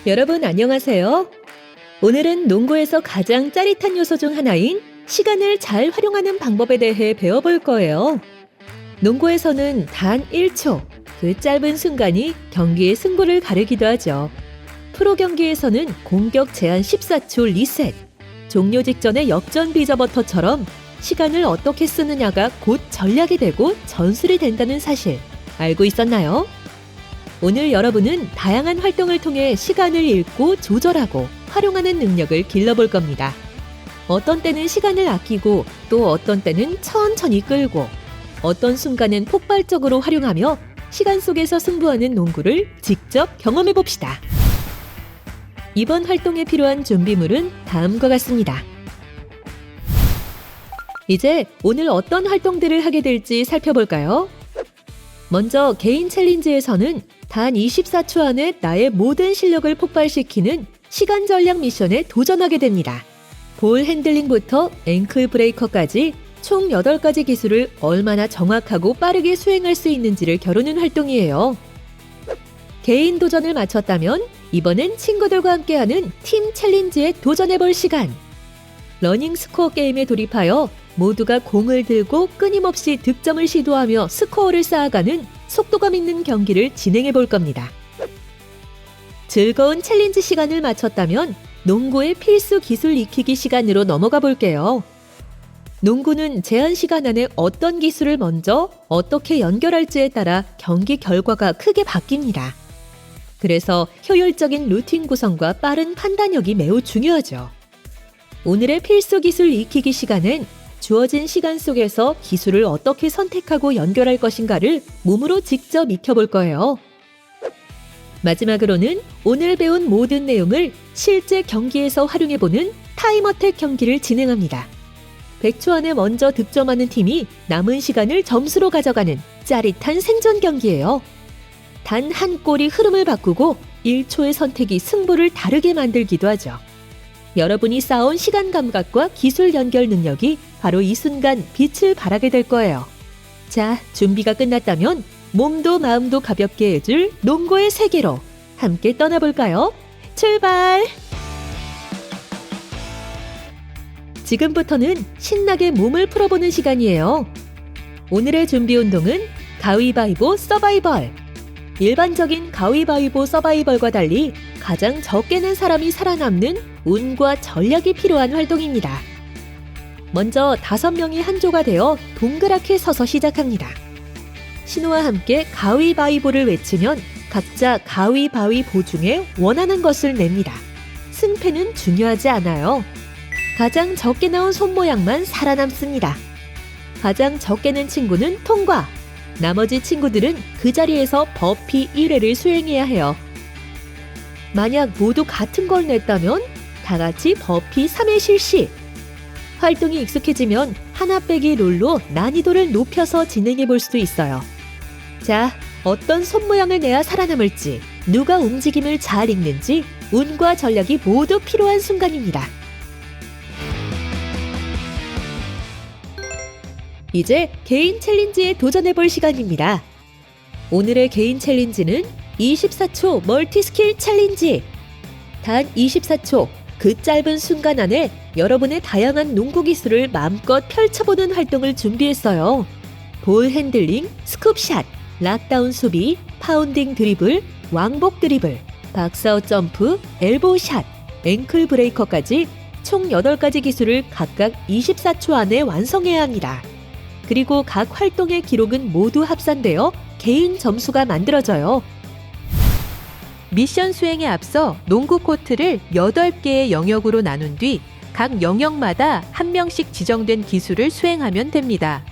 여러분 안녕하세요. 오늘은 농구에서 가장 짜릿한 요소 중 하나인 시간을 잘 활용하는 방법에 대해 배워볼 거예요. 농구에서는 단 1초, 그 짧은 순간이 경기의 승부를 가르기도 하죠. 프로 경기에서는 공격 제한 14초 리셋, 종료 직전의 역전 비저버터처럼 시간을 어떻게 쓰느냐가 곧 전략이 되고 전술이 된다는 사실 알고 있었나요? 오늘 여러분은 다양한 활동을 통해 시간을 읽고 조절하고 활용하는 능력을 길러볼 겁니다. 어떤 때는 시간을 아끼고 또 어떤 때는 천천히 끌고 어떤 순간엔 폭발적으로 활용하며 시간 속에서 승부하는 농구를 직접 경험해 봅시다. 이번 활동에 필요한 준비물은 다음과 같습니다. 이제 오늘 어떤 활동들을 하게 될지 살펴볼까요? 먼저 개인 챌린지에서는 단 24초 안에 나의 모든 실력을 폭발시키는 시간 전략 미션에 도전하게 됩니다. 볼 핸들링부터 앵클 브레이커까지 총 8가지 기술을 얼마나 정확하고 빠르게 수행할 수 있는지를 겨루는 활동이에요. 개인 도전을 마쳤다면 이번엔 친구들과 함께하는 팀 챌린지에 도전해볼 시간. 러닝 스코어 게임에 돌입하여 모두가 공을 들고 끊임없이 득점을 시도하며 스코어를 쌓아가는 속도감 있는 경기를 진행해 볼 겁니다. 즐거운 챌린지 시간을 마쳤다면 농구의 필수 기술 익히기 시간으로 넘어가 볼게요. 농구는 제한 시간 안에 어떤 기술을 먼저 어떻게 연결할지에 따라 경기 결과가 크게 바뀝니다. 그래서 효율적인 루틴 구성과 빠른 판단력이 매우 중요하죠. 오늘의 필수 기술 익히기 시간은 주어진 시간 속에서 기술을 어떻게 선택하고 연결할 것인가를 몸으로 직접 익혀볼 거예요. 마지막으로는 오늘 배운 모든 내용을 실제 경기에서 활용해보는 타임어택 경기를 진행합니다. 100초 안에 먼저 득점하는 팀이 남은 시간을 점수로 가져가는 짜릿한 생존 경기예요. 단 한 골이 흐름을 바꾸고 1초의 선택이 승부를 다르게 만들기도 하죠. 여러분이 쌓아온 시간 감각과 기술 연결 능력이 바로 이 순간 빛을 발하게 될 거예요. 자, 준비가 끝났다면 몸도 마음도 가볍게 해줄 농구의 세계로 함께 떠나볼까요? 출발! 지금부터는 신나게 몸을 풀어보는 시간이에요. 오늘의 준비 운동은 가위바위보 서바이벌. 일반적인 가위바위보 서바이벌과 달리 가장 적게 낸 사람이 살아남는 운과 전략이 필요한 활동입니다. 먼저 5명이 한 조가 되어 동그랗게 서서 시작합니다. 신호와 함께 가위바위보를 외치면 각자 가위바위보 중에 원하는 것을 냅니다. 승패는 중요하지 않아요. 가장 적게 나온 손 모양만 살아남습니다. 가장 적게 낸 친구는 통과! 나머지 친구들은 그 자리에서 버피 1회를 수행해야 해요. 만약 모두 같은 걸 냈다면 다 같이 버피 3회 실시! 활동이 익숙해지면 하나 빼기 룰로 난이도를 높여서 진행해 볼 수도 있어요. 자, 어떤 손 모양을 내야 살아남을지, 누가 움직임을 잘 읽는지 운과 전략이 모두 필요한 순간입니다. 이제 개인 챌린지에 도전해볼 시간입니다. 오늘의 개인 챌린지는 24초 멀티스킬 챌린지. 단 24초, 그 짧은 순간 안에 여러분의 다양한 농구 기술을 마음껏 펼쳐보는 활동을 준비했어요. 볼 핸들링, 스쿱샷, 락다운 수비, 파운딩 드리블, 왕복 드리블, 박스아웃 점프, 엘보우 샷, 앵클 브레이커까지 총 8가지 기술을 각각 24초 안에 완성해야 합니다. 그리고 각 활동의 기록은 모두 합산되어 개인 점수가 만들어져요. 미션 수행에 앞서 농구 코트를 8개의 영역으로 나눈 뒤 각 영역마다 한 명씩 지정된 기술을 수행하면 됩니다.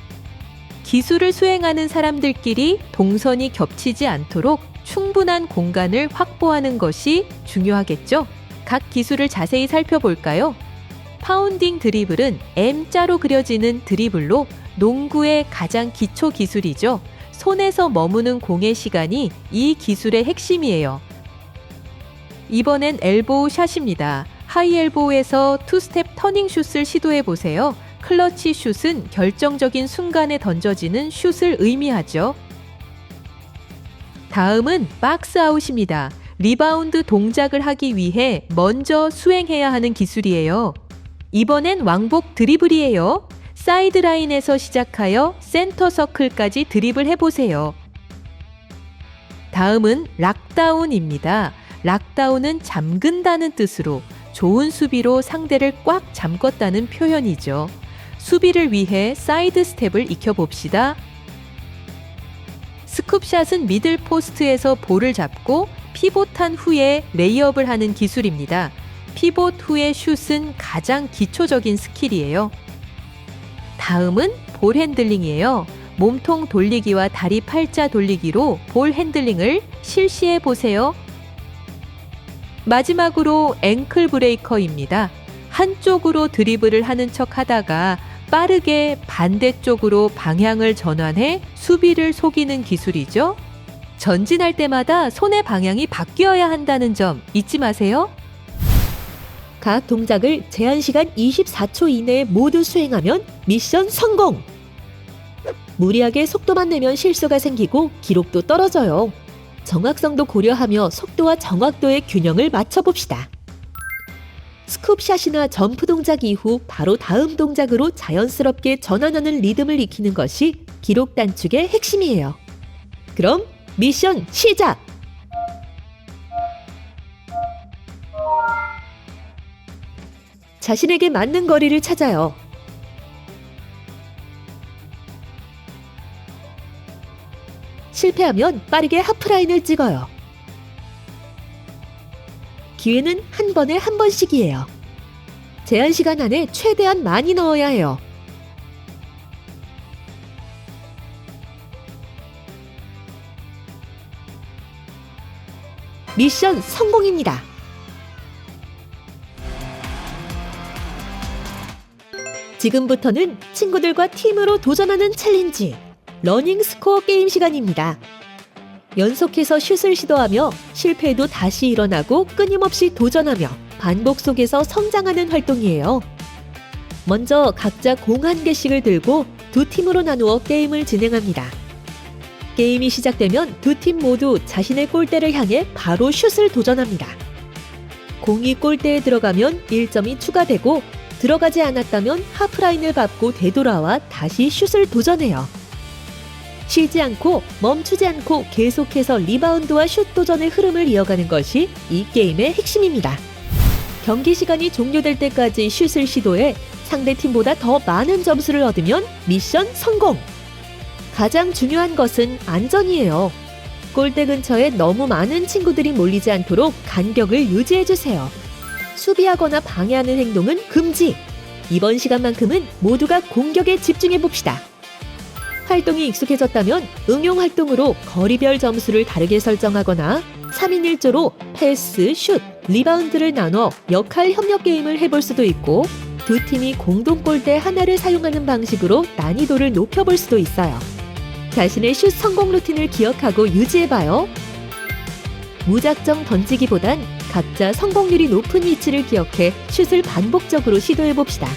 기술을 수행하는 사람들끼리 동선이 겹치지 않도록 충분한 공간을 확보하는 것이 중요하겠죠? 각 기술을 자세히 살펴볼까요? 파운딩 드리블은 M자로 그려지는 드리블로 농구의 가장 기초 기술이죠. 손에서 머무는 공의 시간이 이 기술의 핵심이에요. 이번엔 엘보우 샷입니다. 하이 엘보우에서 투스텝 터닝 슛을 시도해 보세요. 클러치 슛은 결정적인 순간에 던져지는 슛을 의미하죠. 다음은 박스 아웃입니다. 리바운드 동작을 하기 위해 먼저 수행해야 하는 기술이에요. 이번엔 왕복 드리블이에요. 사이드라인에서 시작하여 센터 서클까지 드리블 해보세요. 다음은 락다운입니다. 락다운은 잠근다는 뜻으로 좋은 수비로 상대를 꽉 잠궜다는 표현이죠. 수비를 위해 사이드 스텝을 익혀봅시다. 스쿱샷은 미들 포스트에서 볼을 잡고 피봇한 후에 레이업을 하는 기술입니다. 피봇 후의 슛은 가장 기초적인 스킬이에요. 다음은 볼 핸들링이에요. 몸통 돌리기와 다리 팔자 돌리기로 볼 핸들링을 실시해 보세요. 마지막으로 앵클 브레이커입니다. 한쪽으로 드리블을 하는 척 하다가 빠르게 반대쪽으로 방향을 전환해 수비를 속이는 기술이죠. 전진할 때마다 손의 방향이 바뀌어야 한다는 점 잊지 마세요. 각 동작을 제한시간 24초 이내에 모두 수행하면 미션 성공! 무리하게 속도만 내면 실수가 생기고 기록도 떨어져요. 정확성도 고려하며 속도와 정확도의 균형을 맞춰봅시다. 스쿱샷이나 점프 동작 이후 바로 다음 동작으로 자연스럽게 전환하는 리듬을 익히는 것이 기록 단축의 핵심이에요. 그럼 미션 시작! 자신에게 맞는 거리를 찾아요. 실패하면 빠르게 하프라인을 찍어요. 기회는 한 번에 한 번씩이에요. 제한 시간 안에 최대한 많이 넣어야 해요. 미션 성공입니다. 지금부터는 친구들과 팀으로 도전하는 챌린지, 러닝 스코어 게임 시간입니다. 연속해서 슛을 시도하며 실패해도 다시 일어나고 끊임없이 도전하며 반복 속에서 성장하는 활동이에요. 먼저 각자 공 한 개씩을 들고 두 팀으로 나누어 게임을 진행합니다. 게임이 시작되면 두 팀 모두 자신의 골대를 향해 바로 슛을 도전합니다. 공이 골대에 들어가면 1점이 추가되고 들어가지 않았다면 하프라인을 밟고 되돌아와 다시 슛을 도전해요. 쉬지 않고 멈추지 않고 계속해서 리바운드와 슛 도전의 흐름을 이어가는 것이 이 게임의 핵심입니다. 경기 시간이 종료될 때까지 슛을 시도해 상대팀보다 더 많은 점수를 얻으면 미션 성공! 가장 중요한 것은 안전이에요. 골대 근처에 너무 많은 친구들이 몰리지 않도록 간격을 유지해주세요. 수비하거나 방해하는 행동은 금지! 이번 시간만큼은 모두가 공격에 집중해봅시다. 활동이 익숙해졌다면 응용 활동으로 거리별 점수를 다르게 설정하거나 3인 1조로 패스, 슛, 리바운드를 나눠 역할 협력 게임을 해볼 수도 있고 두 팀이 공동 골대 하나를 사용하는 방식으로 난이도를 높여볼 수도 있어요. 자신의 슛 성공 루틴을 기억하고 유지해봐요. 무작정 던지기보단 각자 성공률이 높은 위치를 기억해 슛을 반복적으로 시도해봅시다.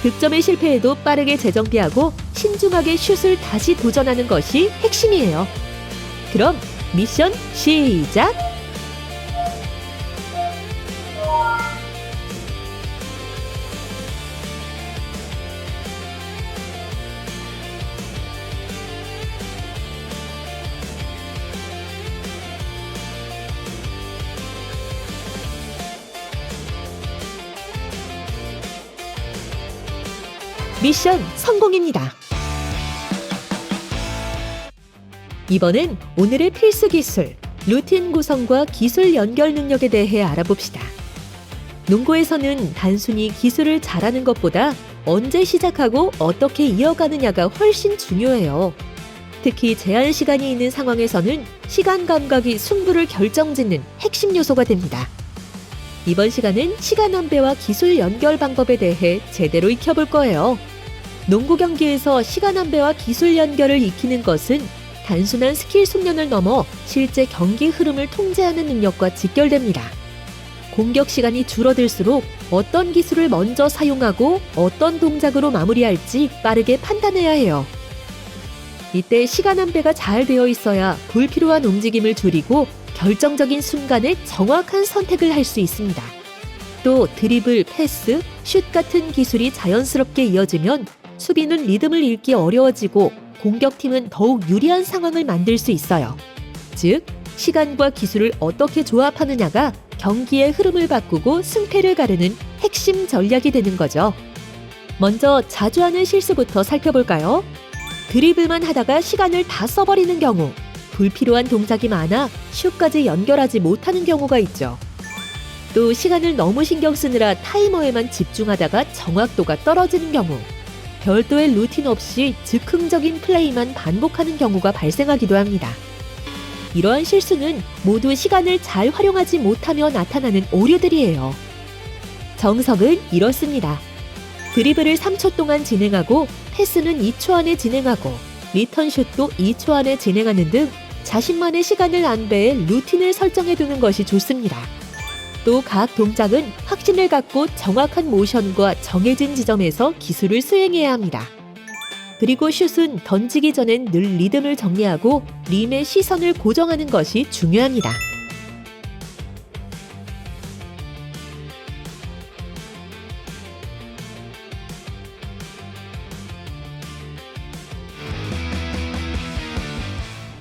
득점에 실패해도 빠르게 재정비하고 신중하게 슛을 다시 도전하는 것이 핵심이에요. 그럼 미션 시작! 미션 성공입니다. 이번엔 오늘의 필수 기술, 루틴 구성과 기술 연결 능력에 대해 알아봅시다. 농구에서는 단순히 기술을 잘하는 것보다 언제 시작하고 어떻게 이어가느냐가 훨씬 중요해요. 특히 제한 시간이 있는 상황에서는 시간 감각이 승부를 결정짓는 핵심 요소가 됩니다. 이번 시간은 시간 안배와 기술 연결 방법에 대해 제대로 익혀볼 거예요. 농구 경기에서 시간 안배와 기술 연결을 익히는 것은 단순한 스킬 숙련을 넘어 실제 경기 흐름을 통제하는 능력과 직결됩니다. 공격 시간이 줄어들수록 어떤 기술을 먼저 사용하고 어떤 동작으로 마무리할지 빠르게 판단해야 해요. 이때 시간 안배가 잘 되어 있어야 불필요한 움직임을 줄이고 결정적인 순간에 정확한 선택을 할 수 있습니다. 또 드리블, 패스, 슛 같은 기술이 자연스럽게 이어지면 수비는 리듬을 잃기 어려워지고 공격팀은 더욱 유리한 상황을 만들 수 있어요. 즉, 시간과 기술을 어떻게 조합하느냐가 경기의 흐름을 바꾸고 승패를 가르는 핵심 전략이 되는 거죠. 먼저 자주 하는 실수부터 살펴볼까요? 드리블만 하다가 시간을 다 써버리는 경우, 불필요한 동작이 많아 슛까지 연결하지 못하는 경우가 있죠. 또 시간을 너무 신경 쓰느라 타이머에만 집중하다가 정확도가 떨어지는 경우, 별도의 루틴 없이 즉흥적인 플레이만 반복하는 경우가 발생하기도 합니다. 이러한 실수는 모두 시간을 잘 활용하지 못하며 나타나는 오류들이에요. 정석은 이렇습니다. 드리블을 3초 동안 진행하고 패스는 2초 안에 진행하고 리턴슛도 2초 안에 진행하는 등 자신만의 시간을 안배해 루틴을 설정해두는 것이 좋습니다. 또 각 동작은 확신을 갖고 정확한 모션과 정해진 지점에서 기술을 수행해야 합니다. 그리고 슛은 던지기 전엔 늘 리듬을 정리하고 림의 시선을 고정하는 것이 중요합니다.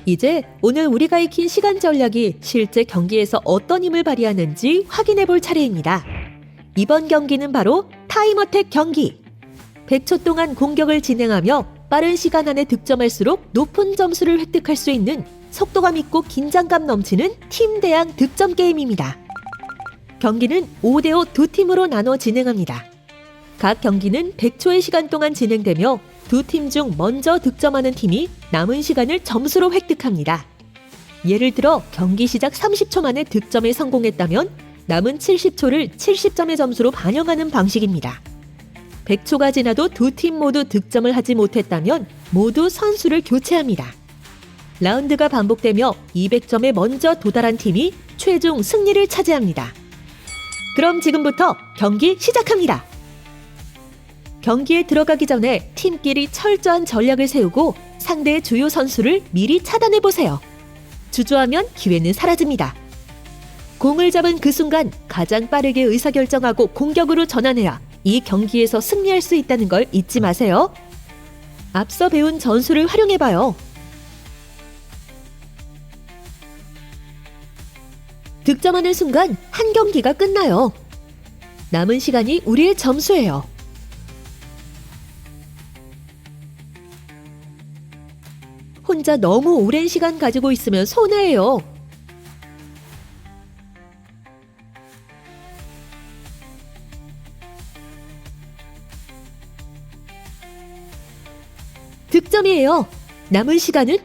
이제 오늘 우리가 익힌 시간 전략이 실제 경기에서 어떤 힘을 발휘하는지 확인해 볼 차례입니다. 이번 경기는 바로 타임어택 경기. 100초 동안 공격을 진행하며 빠른 시간 안에 득점할수록 높은 점수를 획득할 수 있는 속도감 있고 긴장감 넘치는 팀 대항 득점 게임입니다. 경기는 5대5 두 팀으로 나눠 진행합니다. 각 경기는 100초의 시간 동안 진행되며 두 팀 중 먼저 득점하는 팀이 남은 시간을 점수로 획득합니다. 예를 들어 경기 시작 30초 만에 득점에 성공했다면 남은 70초를 70점의 점수로 반영하는 방식입니다. 100초가 지나도 두 팀 모두 득점을 하지 못했다면 모두 선수를 교체합니다. 라운드가 반복되며 200점에 먼저 도달한 팀이 최종 승리를 차지합니다. 그럼 지금부터 경기 시작합니다. 경기에 들어가기 전에 팀끼리 철저한 전략을 세우고 상대의 주요 선수를 미리 차단해보세요. 주저하면 기회는 사라집니다. 공을 잡은 그 순간 가장 빠르게 의사결정하고 공격으로 전환해야 이 경기에서 승리할 수 있다는 걸 잊지 마세요. 앞서 배운 전술을 활용해봐요. 득점하는 순간 한 경기가 끝나요. 남은 시간이 우리의 점수예요. 혼자 너무 오랜 시간 가지고 있으면 손해예요. 득점이에요. 남은 시간은?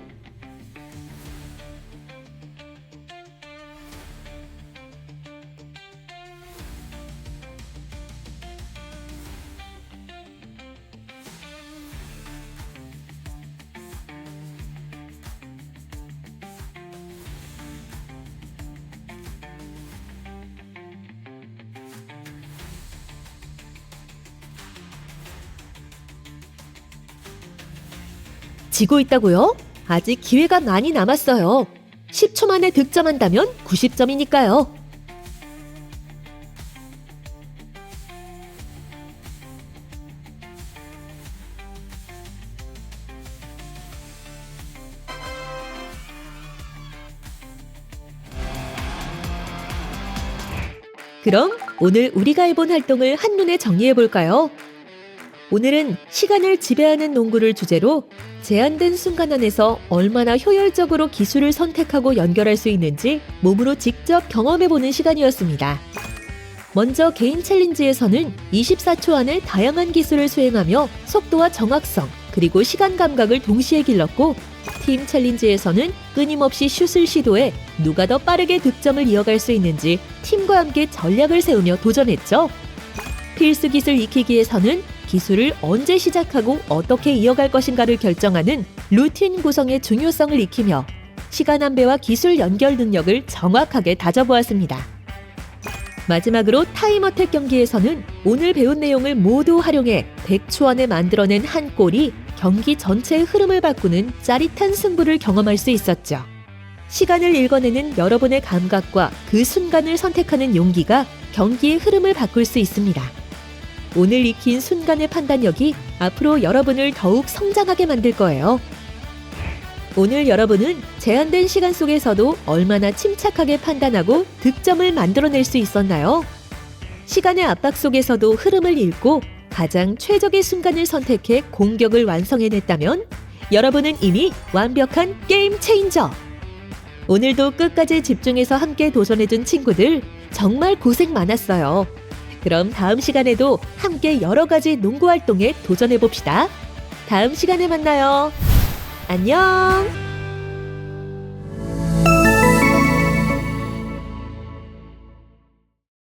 지고 있다고요? 아직 기회가 많이 남았어요. 10초 만에 득점한다면 90점이니까요. 그럼 오늘 우리가 해본 활동을 한눈에 정리해볼까요? 오늘은 시간을 지배하는 농구를 주제로 제한된 순간 안에서 얼마나 효율적으로 기술을 선택하고 연결할 수 있는지 몸으로 직접 경험해보는 시간이었습니다. 먼저 개인 챌린지에서는 24초 안에 다양한 기술을 수행하며 속도와 정확성, 그리고 시간 감각을 동시에 길렀고, 팀 챌린지에서는 끊임없이 슛을 시도해 누가 더 빠르게 득점을 이어갈 수 있는지 팀과 함께 전략을 세우며 도전했죠. 필수 기술 익히기에서는 기술을 언제 시작하고 어떻게 이어갈 것인가를 결정하는 루틴 구성의 중요성을 익히며 시간 안배와 기술 연결 능력을 정확하게 다져보았습니다. 마지막으로 타임어택 경기에서는 오늘 배운 내용을 모두 활용해 100초 안에 만들어낸 한 골이 경기 전체의 흐름을 바꾸는 짜릿한 승부를 경험할 수 있었죠. 시간을 읽어내는 여러분의 감각과 그 순간을 선택하는 용기가 경기의 흐름을 바꿀 수 있습니다. 오늘 익힌 순간의 판단력이 앞으로 여러분을 더욱 성장하게 만들 거예요. 오늘 여러분은 제한된 시간 속에서도 얼마나 침착하게 판단하고 득점을 만들어낼 수 있었나요? 시간의 압박 속에서도 흐름을 읽고 가장 최적의 순간을 선택해 공격을 완성해냈다면 여러분은 이미 완벽한 게임 체인저! 오늘도 끝까지 집중해서 함께 도전해준 친구들 정말 고생 많았어요. 그럼 다음 시간에도 함께 여러 가지 농구 활동에 도전해봅시다. 다음 시간에 만나요. 안녕!